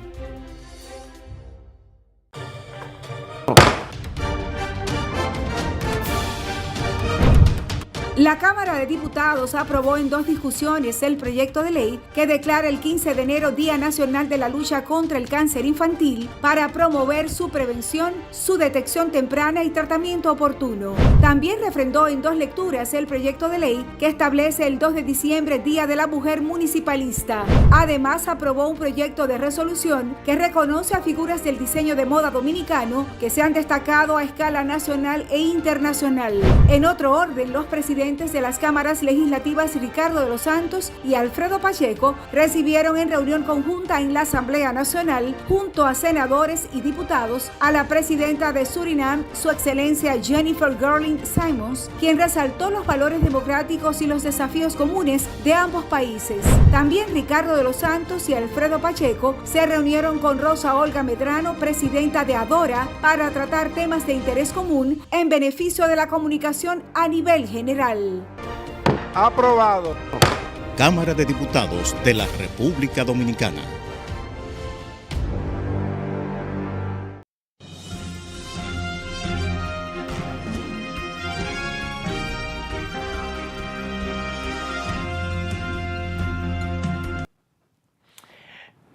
La Cámara de Diputados aprobó en 2 discusiones el proyecto de ley que declara el 15 de enero Día Nacional de la Lucha contra el Cáncer Infantil para promover su prevención, su detección temprana y tratamiento oportuno. También refrendó en 2 lecturas el proyecto de ley que establece el 2 de diciembre Día de la Mujer Municipalista. Además, aprobó un proyecto de resolución que reconoce a figuras del diseño de moda dominicano que se han destacado a escala nacional e internacional. En otro orden, los presidentes de las cámaras legislativas Ricardo de los Santos y Alfredo Pacheco recibieron en reunión conjunta en la Asamblea Nacional, junto a senadores y diputados, a la presidenta de Surinam, su excelencia Jennifer Gurling Simons, quien resaltó los valores democráticos y los desafíos comunes de ambos países. También Ricardo de los Santos y Alfredo Pacheco se reunieron con Rosa Olga Medrano, presidenta de ADORA, para tratar temas de interés común en beneficio de la comunicación a nivel general. Aprobado. Cámara de Diputados de la República Dominicana.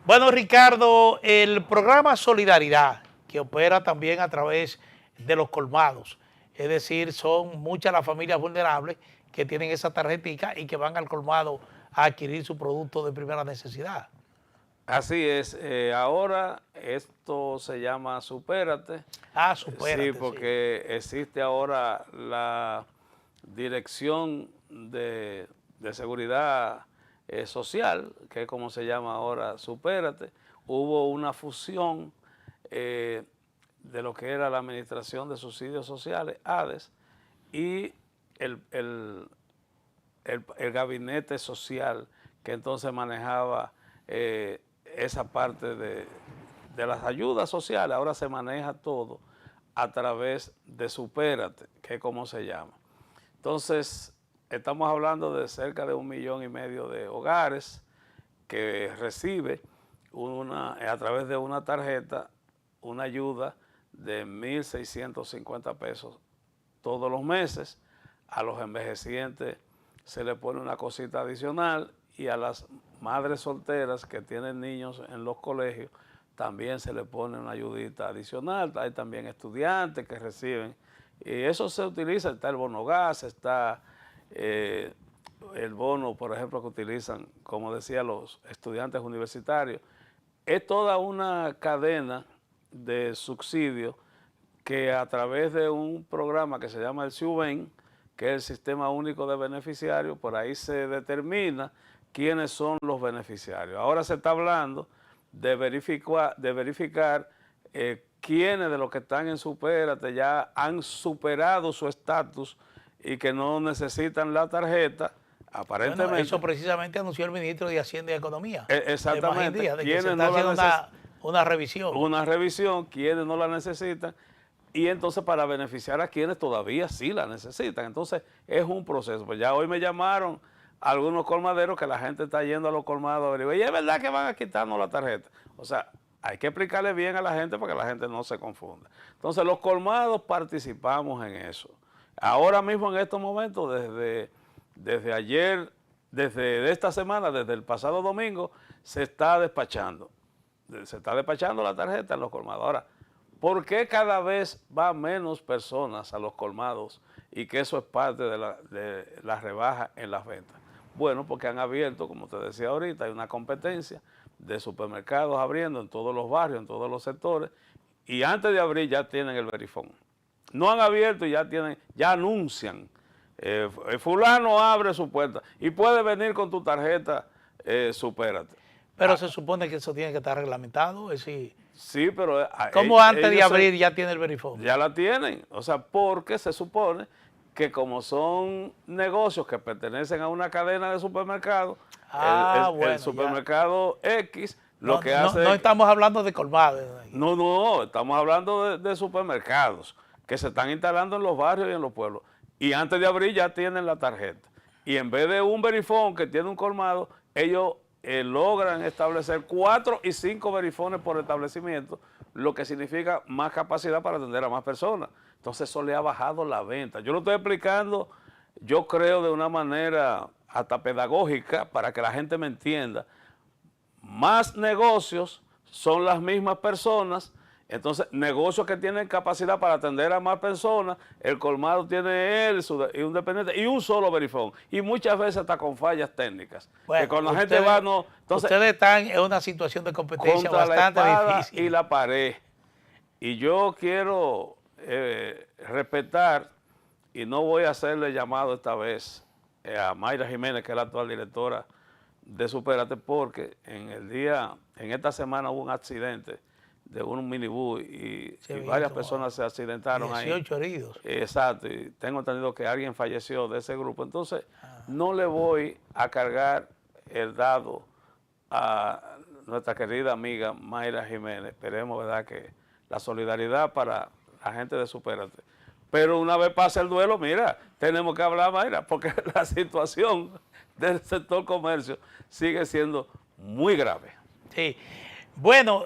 Bueno, Ricardo, el programa Solidaridad, que opera también a través de los colmados, es decir, son muchas las familias vulnerables que tienen esa tarjetita y que van al colmado a adquirir su producto de primera necesidad. Así es. Ahora esto se llama Supérate. Ah, Supérate. Sí, porque existe ahora la Dirección de Seguridad Social, que es como se llama ahora Supérate. Hubo una fusión de lo que era la Administración de Subsidios Sociales, ADES, y el gabinete social que entonces manejaba esa parte de las ayudas sociales. Ahora se maneja todo a través de Supérate, que es como se llama. Entonces, estamos hablando de cerca de 1,5 millones de hogares que recibe a través de una tarjeta una ayuda de 1.650 pesos todos los meses. A los envejecientes se le pone una cosita adicional y a las madres solteras que tienen niños en los colegios también se le pone una ayudita adicional. Hay también estudiantes que reciben, y eso se utiliza. Está el bono gas, está el bono, por ejemplo, que utilizan, como decía, los estudiantes universitarios. Es toda una cadena de subsidios que a través de un programa que se llama el SIUBEN, que es el Sistema Único de Beneficiarios, por ahí se determina quiénes son los beneficiarios. Ahora se está hablando de verificar quiénes de los que están en Supérate ya han superado su estatus y que no necesitan la tarjeta, aparentemente. Bueno, eso precisamente anunció el ministro de Hacienda y Economía. Exactamente. De que se está haciendo una revisión. Una revisión, quienes no la necesitan, y entonces para beneficiar a quienes todavía sí la necesitan. Entonces es un proceso. Pues ya hoy me llamaron algunos colmaderos que la gente está yendo a los colmados a averiguar, y es verdad que van a quitarnos la tarjeta. O sea, hay que explicarle bien a la gente para que la gente no se confunda. Entonces los colmados participamos en eso. Ahora mismo en estos momentos, desde ayer, desde esta semana, desde el pasado domingo, se está despachando. Se está despachando la tarjeta en los colmados. Ahora, ¿por qué cada vez va menos personas a los colmados y que eso es parte de la rebaja en las ventas? Bueno, porque han abierto, como te decía ahorita, hay una competencia de supermercados abriendo en todos los barrios, en todos los sectores, y antes de abrir ya tienen el verifón. No han abierto y ya anuncian. Fulano abre su puerta y puede venir con tu tarjeta, Supérate. Pero se supone que eso tiene que estar reglamentado, es decir, sí, pero ¿cómo antes de abrir ya tiene el verifón? Ya la tienen, o sea, porque se supone que como son negocios que pertenecen a una cadena de supermercados, el supermercado X, lo que hace... No estamos hablando de colmados. No, estamos hablando de supermercados que se están instalando en los barrios y en los pueblos. Y antes de abrir ya tienen la tarjeta. Y en vez de un verifón que tiene un colmado, ellos logran establecer 4 y 5 verifones por establecimiento, lo que significa más capacidad para atender a más personas. Entonces eso le ha bajado la venta. Yo lo estoy explicando, yo creo, de una manera hasta pedagógica para que la gente me entienda. Más negocios son las mismas personas. Entonces, negocios que tienen capacidad para atender a más personas, el colmado tiene él y un dependiente y un solo verifón. Y muchas veces hasta con fallas técnicas. Bueno, que cuando la gente va, no... Entonces, ustedes están en una situación de competencia bastante difícil. Y la pared. Y yo quiero respetar, y no voy a hacerle llamado esta vez a Mayra Jiménez, que es la actual directora de Supérate, porque en esta semana hubo un accidente de un minibús y varias personas se accidentaron 18 heridos. Exacto, y tengo entendido que alguien falleció de ese grupo. Entonces, no le voy a cargar el dado a nuestra querida amiga Mayra Jiménez. Esperemos, ¿verdad?, que la solidaridad para la gente de Supérate. Pero una vez pase el duelo, mira, tenemos que hablar, Mayra, porque la situación del sector comercio sigue siendo muy grave. Sí. Bueno,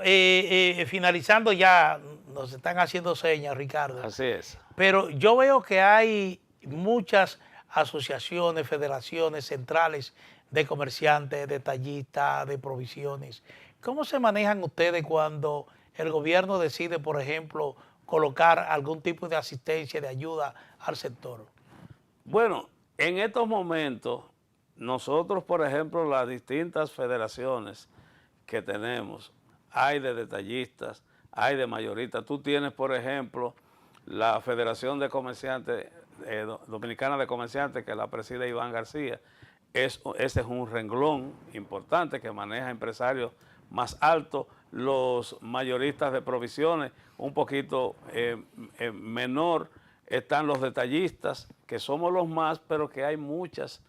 finalizando ya, nos están haciendo señas, Ricardo. Así es. Pero yo veo que hay muchas asociaciones, federaciones centrales de comerciantes, detallistas, de provisiones. ¿Cómo se manejan ustedes cuando el gobierno decide, por ejemplo, colocar algún tipo de asistencia, de ayuda al sector? Bueno, en estos momentos, nosotros, por ejemplo, las distintas federaciones que tenemos, hay de detallistas, hay de mayoristas. Tú tienes, por ejemplo, la Federación de Comerciantes, Dominicana de Comerciantes, que la preside Iván García. Ese es un renglón importante que maneja empresarios más altos. Los mayoristas de provisiones, un poquito menor, están los detallistas, que somos los más, pero que hay muchas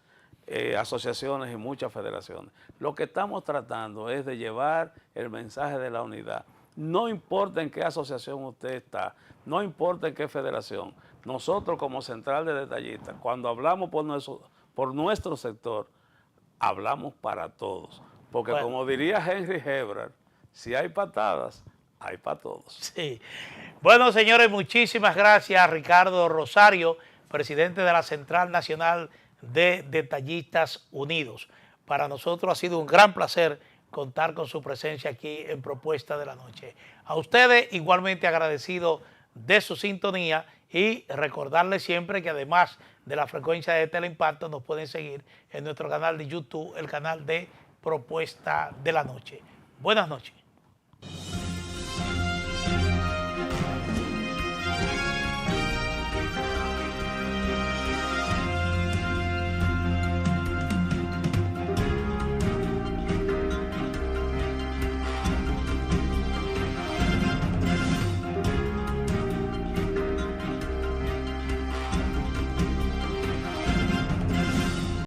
asociaciones y muchas federaciones. Lo que estamos tratando es de llevar el mensaje de la unidad. No importa en qué asociación usted está, no importa en qué federación. Nosotros como central de detallistas, cuando hablamos por nuestro sector, hablamos para todos. Porque como diría Henry Hebrard, si hay patadas, hay para todos. Sí. Bueno, señores, muchísimas gracias a Ricardo Rosario, presidente de la Central Nacional de Detallistas Unidos. Para nosotros ha sido un gran placer contar con su presencia aquí en Propuesta de la Noche. A ustedes igualmente agradecido de su sintonía y recordarles siempre que además de la frecuencia de Teleimpacto nos pueden seguir en nuestro canal de YouTube, el canal de Propuesta de la Noche. Buenas noches.